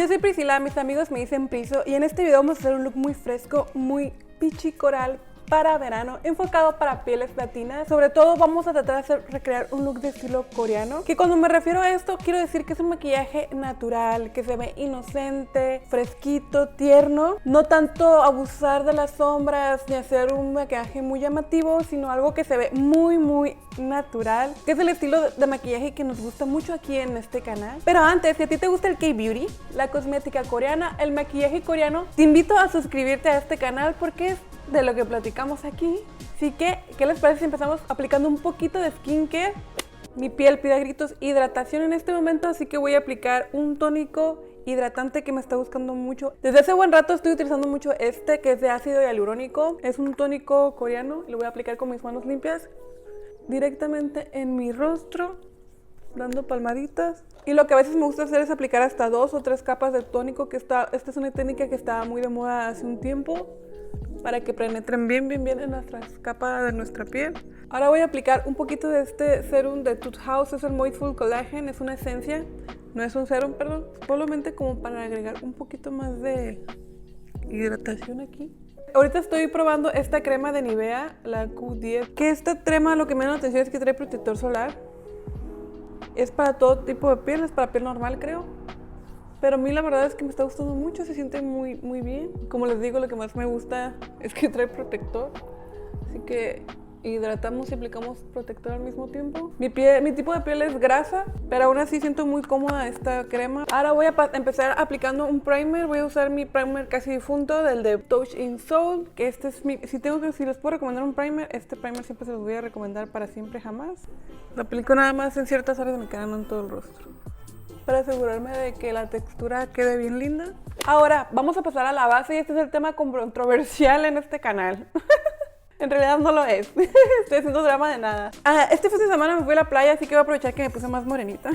yo soy Priscila, mis amigos me dicen Priso y en este video vamos a hacer un look muy fresco, muy peachy coral para verano, enfocado para pieles latinas. Sobre todo vamos a tratar de recrear un look de estilo coreano, que cuando me refiero a esto quiero decir que es un maquillaje natural, que se ve inocente, fresquito, tierno, no tanto abusar de las sombras ni hacer un maquillaje muy llamativo, sino algo que se ve muy natural, que es el estilo de maquillaje que nos gusta mucho aquí en este canal. Pero antes, si a ti te gusta el K-Beauty, la cosmética coreana, el maquillaje coreano, te invito a suscribirte a este canal porque es de lo que platicamos aquí. Así que, ¿qué les parece si empezamos aplicando un poquito de skincare? Mi piel pide a gritos hidratación en este momento, así que voy a aplicar un tónico hidratante que me está buscando mucho. Desde hace buen rato estoy utilizando mucho este, que es de ácido hialurónico. Es un tónico coreano y lo voy a aplicar con mis manos limpias directamente en mi rostro, dando palmaditas. Y lo que a veces me gusta hacer es aplicar hasta 2 o 3 capas de tónico, que esta es una técnica que estaba muy de moda hace un tiempo, para que penetren bien en nuestras capas de nuestra piel. Ahora voy a aplicar un poquito de este serum de Tooth House, es el Moistful Collagen, es una esencia, no es un serum, perdón, solamente como para agregar un poquito más de hidratación aquí. Ahorita estoy probando esta crema de Nivea, la Q10, que esta crema lo que me da la atención es que trae protector solar. Es para todo tipo de piel, es para piel normal creo. Pero a mí la verdad es que me está gustando mucho, se siente muy bien. Como les digo, lo que más me gusta es que trae protector. Así que hidratamos y aplicamos protector al mismo tiempo. Mi tipo de piel es grasa, pero aún así siento muy cómoda esta crema. Ahora voy a empezar aplicando un primer. Voy a usar mi primer casi difunto, del de Touch in Soul, que este es mi... Si les puedo recomendar un primer, este primer siempre se los voy a recomendar para siempre jamás. Lo aplico nada más en ciertas áreas de mi cara, no en todo el rostro, para asegurarme de que la textura quede bien linda. Ahora vamos a pasar a la base y este es el tema controversial en este canal. En realidad no lo es. Estoy haciendo drama de nada. Este fin de semana me fui a la playa, así que voy a aprovechar que me puse más morenita.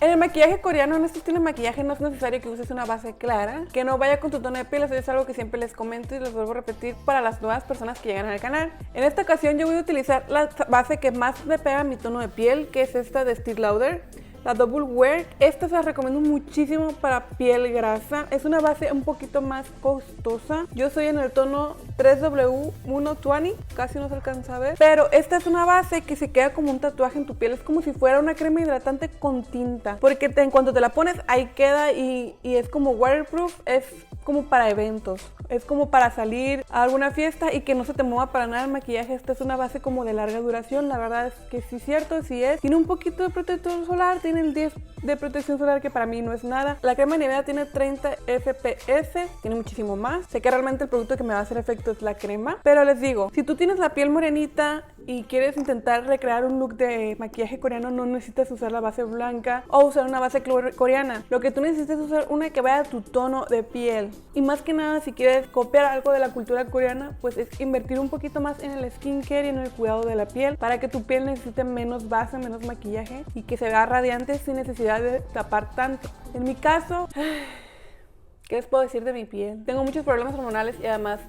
En el maquillaje coreano, en este estilo de maquillaje, no es necesario que uses una base clara, que no vaya con tu tono de piel. Eso es algo que siempre les comento y les vuelvo a repetir para las nuevas personas que llegan al canal. En esta ocasión yo voy a utilizar la base que más le pega a mi tono de piel, que es esta de Estée Lauder, la Double Wear. Esta se la recomiendo muchísimo para piel grasa. Es una base un poquito más costosa. Yo soy en el tono 3W120, casi no se alcanza a ver. Pero esta es una base que se queda como un tatuaje en tu piel. Es como si fuera una crema hidratante con tinta, porque en cuanto te la pones ahí queda y es como waterproof. Es como para eventos, es como para salir a alguna fiesta y que no se te mueva para nada el maquillaje. Esta es una base como de larga duración. La verdad es que sí es cierto, sí es. Tiene un poquito de protector solar, tiene el 10 de protección solar, que para mí no es nada. La crema de Nivea tiene 30 FPS, tiene muchísimo más. Sé que realmente el producto que me va a hacer efecto es la crema, pero les digo, si tú tienes la piel morenita y quieres intentar recrear un look de maquillaje coreano, no necesitas usar la base blanca o usar una base coreana. Lo que tú necesitas es usar una que vaya a tu tono de piel. Y más que nada, si quieres copiar algo de la cultura coreana, pues es invertir un poquito más en el skincare y en el cuidado de la piel, para que tu piel necesite menos base, menos maquillaje y que se vea radiante sin necesidad de tapar tanto. En mi caso, ¿qué les puedo decir de mi piel? Tengo muchos problemas hormonales y además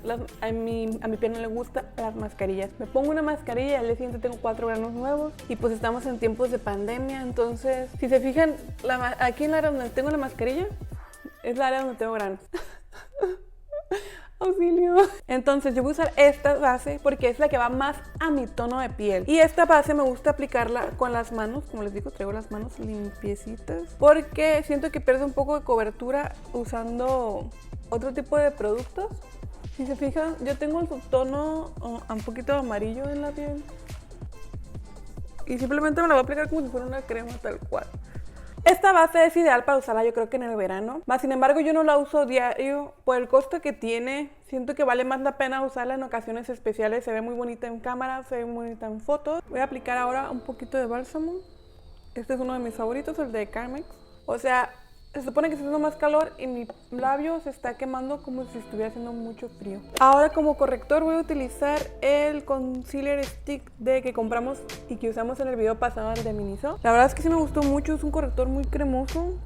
a mi piel no le gustan las mascarillas. Me pongo una mascarilla y al día siguiente tengo 4 granos nuevos y pues estamos en tiempos de pandemia. Entonces, si se fijan, aquí en el área donde tengo la mascarilla es la área donde tengo granos. Auxilio. Entonces yo voy a usar esta base porque es la que va más a mi tono de piel. Y esta base me gusta aplicarla con las manos. Como les digo, traigo las manos limpiecitas porque siento que pierde un poco de cobertura usando otro tipo de productos. Si se fijan, yo tengo el subtono un poquito amarillo en la piel y simplemente me la voy a aplicar como si fuera una crema tal cual. Esta base es ideal para usarla yo creo que en el verano, sin embargo yo no la uso diario por el costo que tiene. Siento que vale más la pena usarla en ocasiones especiales. Se ve muy bonita en cámara, se ve muy bonita en fotos. Voy a aplicar ahora un poquito de bálsamo. Este es uno de mis favoritos, el de Carmex. O sea, se supone que está haciendo más calor y mi labio se está quemando como si estuviera haciendo mucho frío. Ahora como corrector voy a utilizar el concealer stick que compramos y que usamos en el video pasado, el de Miniso. La verdad es que sí me gustó mucho, es un corrector muy cremoso.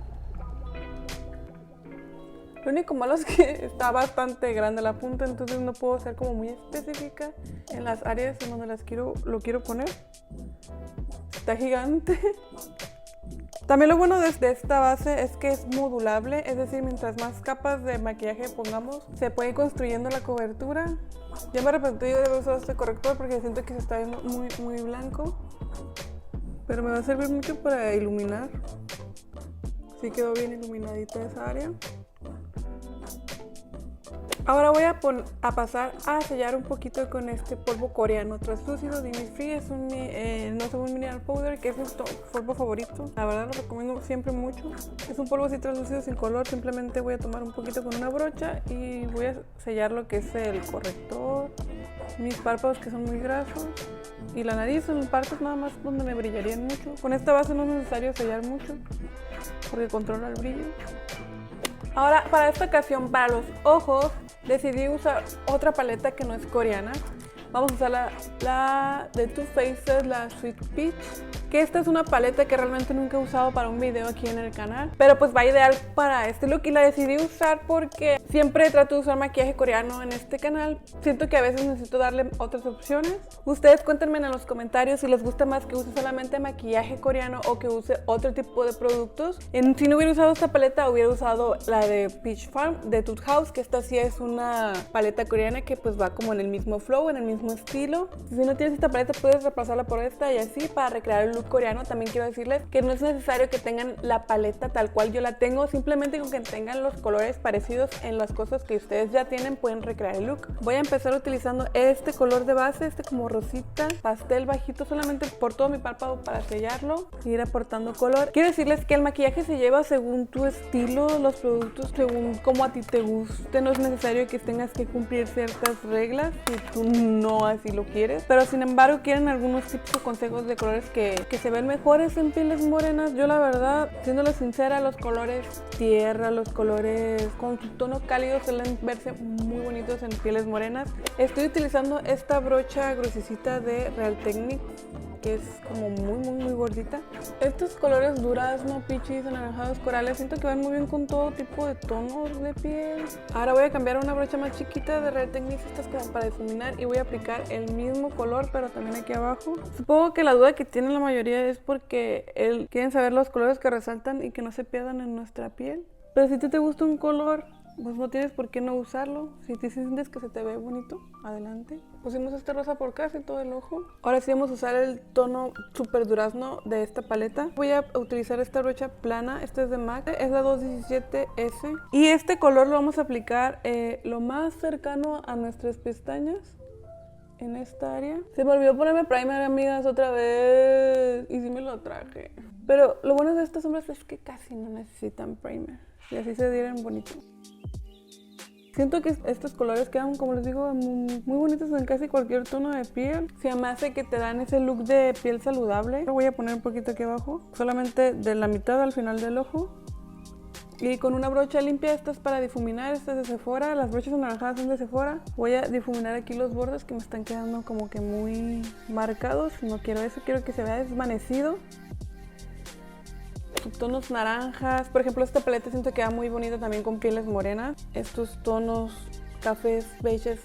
Lo único malo es que está bastante grande la punta, entonces no puedo ser como muy específica en las áreas en donde lo quiero poner. Está gigante. También lo bueno de esta base es que es modulable, es decir, mientras más capas de maquillaje pongamos, se puede ir construyendo la cobertura. Ya me arrepentí de haber usado este corrector porque siento que se está viendo muy blanco. Pero me va a servir mucho para iluminar. Sí quedó bien iluminadita esa área. Ahora voy a pasar a sellar un poquito con este polvo coreano translúcido de Innisfree. Es un mineral powder que es mi polvo favorito. La verdad lo recomiendo siempre mucho. Es un polvo así translúcido sin color. Simplemente voy a tomar un poquito con una brocha y voy a sellar lo que es el corrector, mis párpados que son muy grasos y la nariz en partes nada más donde me brillarían mucho. Con esta base no es necesario sellar mucho porque controla el brillo. Ahora, para esta ocasión, para los ojos, decidí usar otra paleta que no es coreana. Vamos a usar la de Too Faced, la Sweet Peach. Que esta es una paleta que realmente nunca he usado para un video aquí en el canal. Pero pues va ideal para este look y la decidí usar porque siempre trato de usar maquillaje coreano en este canal. Siento que a veces necesito darle otras opciones. Ustedes cuéntenme en los comentarios si les gusta más que use solamente maquillaje coreano o que use otro tipo de productos. Si no hubiera usado esta paleta, hubiera usado la de Peach Farm, de Tooth House, que esta sí es una paleta coreana que pues va como en el mismo flow, en el mismo estilo. Si no tienes esta paleta, puedes reemplazarla por esta y así para recrear el look coreano. También quiero decirles que no es necesario que tengan la paleta tal cual yo la tengo, simplemente con que tengan los colores parecidos en las cosas que ustedes ya tienen pueden recrear el look. Voy a empezar utilizando este color de base, este como rosita, pastel bajito, solamente por todo mi párpado para sellarlo e ir aportando color. Quiero decirles que el maquillaje se lleva según tu estilo, los productos según como a ti te guste, no es necesario que tengas que cumplir ciertas reglas si tú no así lo quieres, pero sin embargo quieren algunos tips o consejos de colores que se ven mejores en pieles morenas. Yo la verdad, siéndole sincera, los colores tierra, los colores con su tono cálido suelen verse muy bonitos en pieles morenas. Estoy utilizando esta brocha gruesecita de Real Techniques, que es como muy gordita. Estos colores durazno, pichis, anaranjados, corales, siento que van muy bien con todo tipo de tonos de piel. Ahora voy a cambiar a una brocha más chiquita de Real Techniques, estas como para difuminar, y voy a aplicar el mismo color pero también aquí abajo. Supongo que la duda que tienen la mayoría es porque quieren saber los colores que resaltan y que no se pierdan en nuestra piel. Pero si te gusta un color, pues no tienes por qué no usarlo. Si te sientes que se te ve bonito, adelante. Pusimos este rosa por casi todo el ojo. Ahora sí vamos a usar el tono super durazno de esta paleta. Voy a utilizar esta brocha plana, esta es de MAC, es la 217S. Y este color lo vamos a aplicar lo más cercano a nuestras pestañas, en esta área. Se me olvidó ponerme primer, amigas, otra vez. Y sí me lo traje. Pero lo bueno de estas sombras es que casi no necesitan primer. Y así se dieron bonito. Siento que estos colores quedan, como les digo, muy bonitos en casi cualquier tono de piel. Se me hace que te dan ese look de piel saludable. Lo voy a poner un poquito aquí abajo, solamente de la mitad al final del ojo. Y con una brocha limpia, esta es para difuminar, esta es de Sephora, las brochas anaranjadas son de Sephora. Voy a difuminar aquí los bordes que me están quedando como que muy marcados. No quiero eso, quiero que se vea desvanecido. Tonos naranjas, por ejemplo esta paleta siento que queda muy bonita también con pieles morenas. Estos tonos cafés, beiges,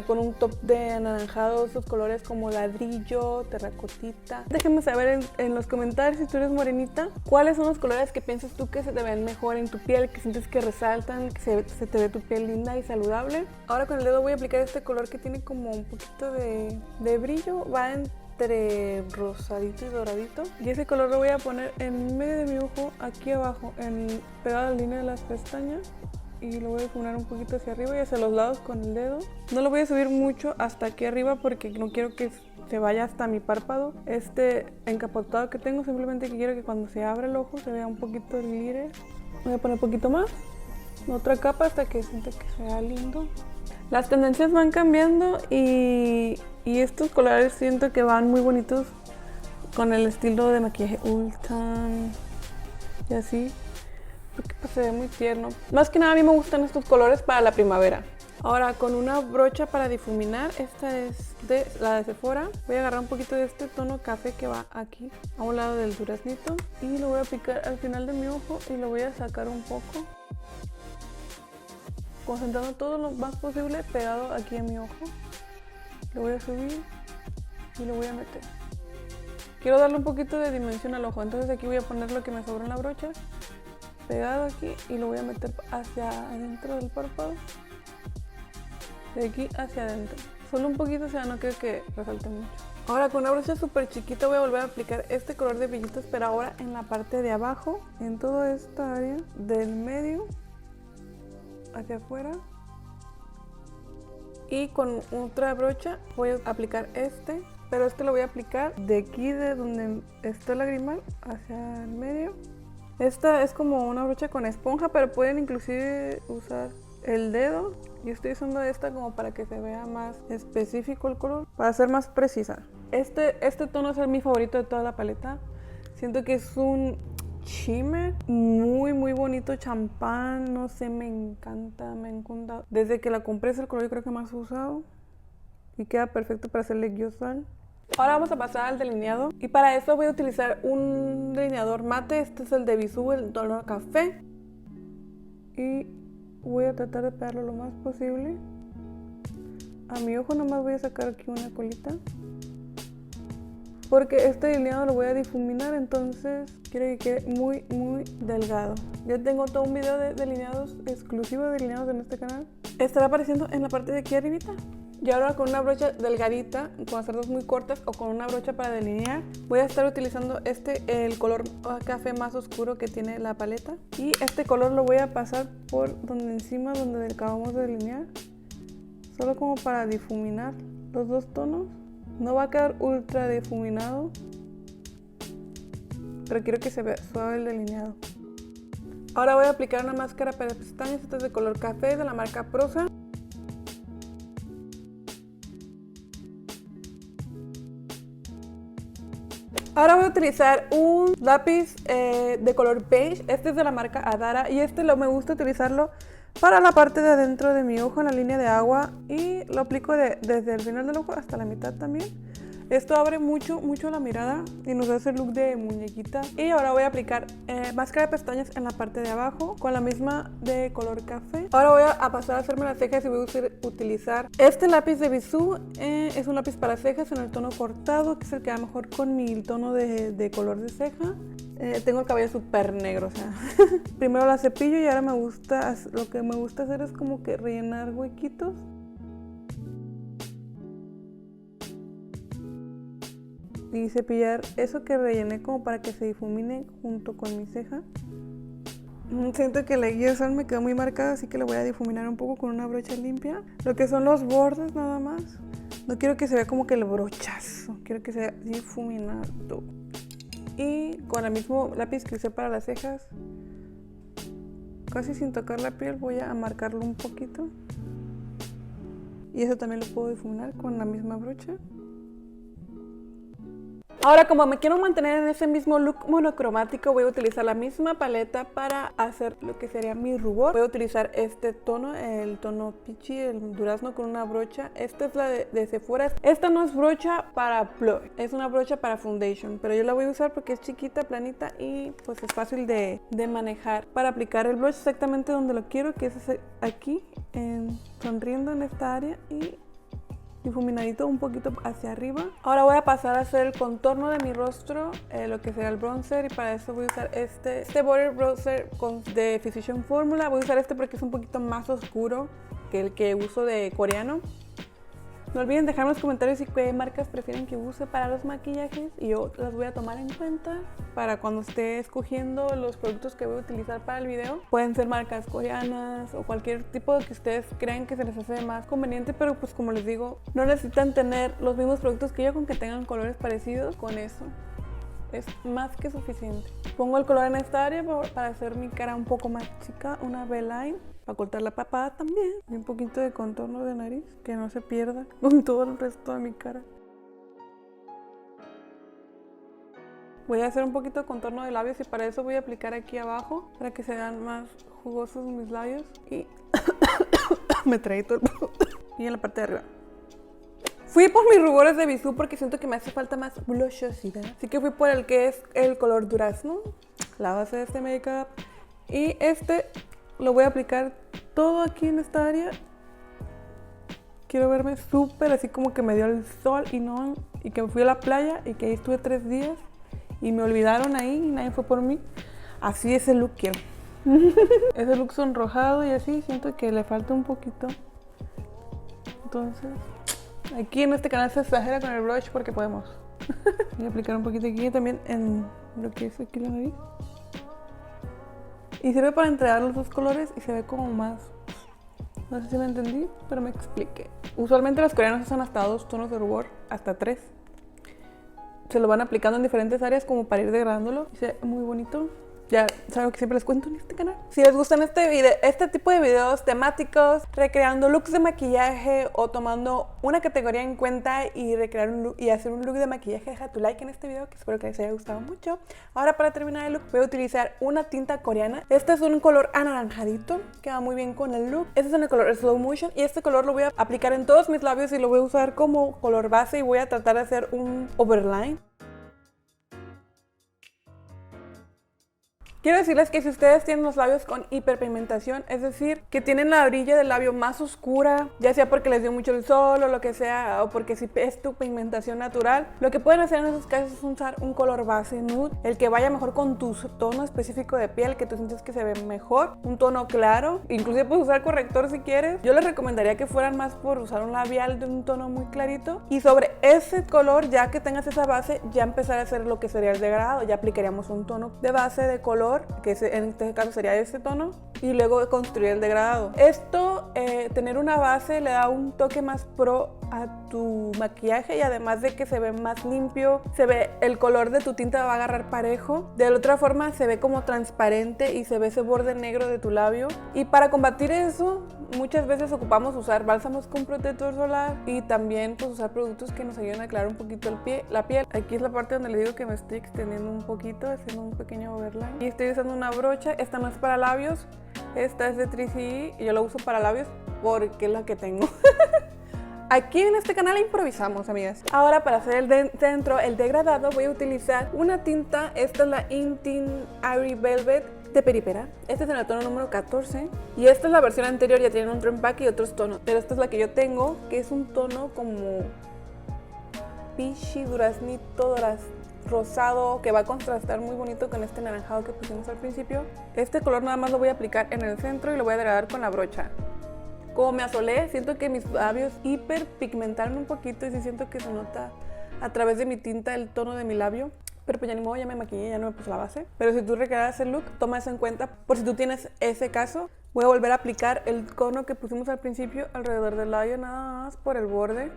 con un top de anaranjado, estos colores como ladrillo, terracotita. Déjenme saber en los comentarios si tú eres morenita, cuáles son los colores que piensas tú que se te ven mejor en tu piel, que sientes que resaltan, que se te ve tu piel linda y saludable. Ahora con el dedo voy a aplicar este color que tiene como un poquito de brillo, va entre rosadito y doradito, y ese color lo voy a poner en medio de mi ojo, aquí abajo, pegado a la línea de las pestañas, y lo voy a difuminar un poquito hacia arriba y hacia los lados con el dedo. No lo voy a subir mucho hasta aquí arriba porque no quiero que se vaya hasta mi párpado, este encapotado que tengo, simplemente que quiero que cuando se abra el ojo se vea un poquito el glitter. Voy a poner un poquito más, otra capa hasta que sienta que se vea lindo. Las tendencias van cambiando y estos colores siento que van muy bonitos con el estilo de maquillaje Ultan y así, porque pues se ve muy tierno. Más que nada a mí me gustan estos colores para la primavera. Ahora con una brocha para difuminar, esta es la de Sephora, voy a agarrar un poquito de este tono café que va aquí a un lado del duraznito y lo voy a aplicar al final de mi ojo y lo voy a sacar un poco, concentrando todo lo más posible pegado aquí en mi ojo. Lo voy a subir y lo voy a meter. Quiero darle un poquito de dimensión al ojo, entonces aquí voy a poner lo que me sobra en la brocha, pegado aquí, y lo voy a meter hacia adentro del párpado, de aquí hacia adentro, solo un poquito, o sea, no quiero que resalte mucho. Ahora con una brocha súper chiquita voy a volver a aplicar este color de brillitos, pero ahora en la parte de abajo, en toda esta área del medio hacia afuera. Y con otra brocha voy a aplicar este, pero este lo voy a aplicar de aquí, de donde está el lagrimal, hacia el medio. Esta es como una brocha con esponja, pero pueden inclusive usar el dedo. Yo estoy usando esta como para que se vea más específico el color, para ser más precisa. Este tono es mi favorito de toda la paleta. Siento que es un shimmer muy bonito, champán, no sé, me encanta. Desde que la compré es el color yo creo que más he usado y queda perfecto para hacerle guiosal. Ahora vamos a pasar al delineado y para eso voy a utilizar un delineador mate. Este es el de Bisú, el tono café, y voy a tratar de pegarlo lo más posible. A mi ojo nomás voy a sacar aquí una colita, porque este delineado lo voy a difuminar, entonces quiero que quede muy delgado. Ya tengo todo un video de delineados, exclusivo de delineados en este canal. Estará apareciendo en la parte de aquí arribita. Y ahora con una brocha delgadita, con cerdas muy cortas o con una brocha para delinear, voy a estar utilizando el color café más oscuro que tiene la paleta. Y este color lo voy a pasar por encima donde acabamos de delinear, solo como para difuminar los dos tonos. No va a quedar ultra difuminado, pero quiero que se vea suave el delineado. Ahora voy a aplicar una máscara para pestañas. Esta es de color café, de la marca Prosa. Ahora voy a utilizar un lápiz de color beige. Este es de la marca Adara y me gusta utilizarlo para la parte de adentro de mi ojo, en la línea de agua, y lo aplico desde el final del ojo hasta la mitad también. Esto abre mucho la mirada y nos hace el look de muñequita. Y ahora voy a aplicar máscara de pestañas en la parte de abajo con la misma de color café. Ahora voy a pasar a hacerme las cejas y voy a utilizar este lápiz de Bisú. Es un lápiz para cejas en el tono cortado, que es el que va mejor con mi tono de color de ceja. Tengo el cabello súper negro, o sea. Primero la cepillo y ahora lo que me gusta hacer es como que rellenar huequitos. Y cepillar eso que rellené como para que se difumine junto con mi ceja. Siento que la guía sol me quedó muy marcada, así que la voy a difuminar un poco con una brocha limpia. Lo que son los bordes nada más. No quiero que se vea como que el brochazo, quiero que sea difuminado. Y con el mismo lápiz que usé para las cejas, casi sin tocar la piel, voy a marcarlo un poquito. Y eso también lo puedo difuminar con la misma brocha. Ahora, como me quiero mantener en ese mismo look monocromático, voy a utilizar la misma paleta para hacer lo que sería mi rubor. Voy a utilizar este tono, el tono peachy, el durazno, con una brocha. Esta es la de Sephora. Esta no es brocha para blush, es una brocha para foundation, pero yo la voy a usar porque es chiquita, planita y pues es fácil de manejar. Para aplicar el blush exactamente donde lo quiero, que es aquí, sonriendo en esta área, y difuminadito un poquito hacia arriba. Ahora voy a pasar a hacer el contorno de mi rostro, lo que será el bronzer, y para eso voy a usar este Body Bronzer de Physician Formula. Voy a usar este porque es un poquito más oscuro que el que uso de coreano. No olviden dejarme en los comentarios si qué marcas prefieren que use para los maquillajes y yo las voy a tomar en cuenta para cuando esté escogiendo los productos que voy a utilizar para el video. Pueden ser marcas coreanas o cualquier tipo que ustedes crean que se les hace más conveniente, pero pues como les digo, no necesitan tener los mismos productos que yo, con que tengan colores parecidos. Con eso es más que suficiente. Pongo el color en esta área para hacer mi cara un poco más chica, una V-line, para ocultar la papada también, y un poquito de contorno de nariz que no se pierda con todo el resto de mi cara. Voy a hacer un poquito de contorno de labios y para eso voy a aplicar aquí abajo para que se vean más jugosos mis labios, y me traí todo y en la parte de arriba. Fui por mis rubores de Bisú porque siento que me hace falta más blushosidad, así que fui por el que es el color durazno, la base de este make-up, y lo voy a aplicar todo aquí en esta área Quiero verme súper así como que me dio el sol y que me fui a la playa y que ahí estuve 3 días y me olvidaron ahí y nadie fue por mí. Así ese look quiero. Ese look sonrojado y así siento que le falta un poquito. Entonces, aquí en este canal se exagera con el blush porque podemos. Voy a aplicar un poquito aquí también en lo que es aquí la nariz. Y sirve para entregar los dos colores y se ve como más... No sé si me entendí, pero me expliqué. Usualmente los coreanos usan hasta 2 tonos de rubor, hasta 3. Se lo van aplicando en diferentes áreas como para ir degradándolo. Y se ve muy bonito. Ya es algo que siempre les cuento en este canal. Si les gustan este tipo de videos temáticos, recreando looks de maquillaje o tomando una categoría en cuenta y recrear un look y hacer un look de maquillaje, deja tu like en este video, que espero que les haya gustado mucho. Ahora, para terminar el look, voy a utilizar una tinta coreana. Este es un color anaranjadito, queda muy bien con el look. Este es en el color Slow Motion y este color lo voy a aplicar en todos mis labios y lo voy a usar como color base y voy a tratar de hacer un overline. Quiero decirles que si ustedes tienen los labios con hiperpigmentación, es decir, que tienen la orilla del labio más oscura, ya sea porque les dio mucho el sol o lo que sea, o porque si es tu pigmentación natural, lo que pueden hacer en esos casos es usar un color base nude, el que vaya mejor con tu tono específico de piel, que tú sientes que se ve mejor, un tono claro, inclusive puedes usar corrector si quieres. Yo les recomendaría que fueran más por usar un labial de un tono muy clarito, y sobre ese color, ya que tengas esa base, ya empezar a hacer lo que sería el degradado. Ya aplicaríamos un tono de base de color, que en este caso sería este tono, y luego construir el degradado. Esto, tener una base le da un toque más pro a tu maquillaje, y además de que se ve más limpio, se ve el color de tu tinta va a agarrar parejo. De la otra forma se ve como transparente y se ve ese borde negro de tu labio. Y para combatir eso, muchas veces ocupamos usar bálsamos con protector solar y también pues usar productos que nos ayuden a aclarar un poquito la piel. Aquí es la parte donde les digo que me estoy extendiendo un poquito, haciendo un pequeño overline. Y estoy usando una brocha. Esta no es para labios, esta es de 3CE y yo la uso para labios porque es la que tengo. Aquí en este canal improvisamos, amigas. Ahora, para hacer el degradado, voy a utilizar una tinta. Esta es la Intint Airy Velvet de Peripera. Este es en el tono número 14 y esta es la versión anterior, ya tienen otro empaque y otros tonos, pero esta es la que yo tengo, que es un tono como peachy, duraznito, rosado, que va a contrastar muy bonito con este naranjado que pusimos al principio. Este color nada más lo voy a aplicar en el centro y lo voy a degradar con la brocha. Como me asolé, siento que mis labios hiperpigmentaron un poquito y sí siento que se nota a través de mi tinta el tono de mi labio. Pero pues ya ni modo, ya me maquillé, ya no me puse la base. Pero si tú recreas el look, toma eso en cuenta por si tú tienes ese caso. Voy a volver a aplicar el cono que pusimos al principio alrededor del labio, nada más por el borde.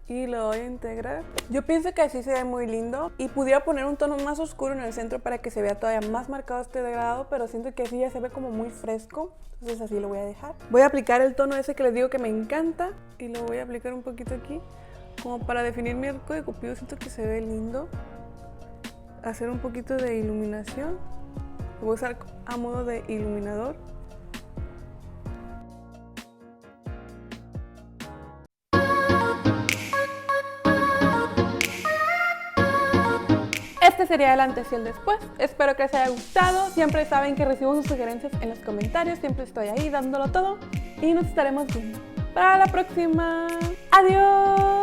Y lo voy a integrar. Yo pienso que así se ve muy lindo y pudiera poner un tono más oscuro en el centro para que se vea todavía más marcado este degradado, pero siento que así ya se ve como muy fresco, entonces así lo voy a dejar. Voy a aplicar el tono ese que les digo que me encanta y lo voy a aplicar un poquito aquí como para definir mi arco de cupido. Siento que se ve lindo. Hacer un poquito de iluminación. Lo voy a usar a modo de iluminador. Este sería el antes y el después. Espero que les haya gustado. Siempre saben que recibo sus sugerencias en los comentarios. Siempre estoy ahí dándolo todo. Y nos estaremos viendo para la próxima. ¡Adiós!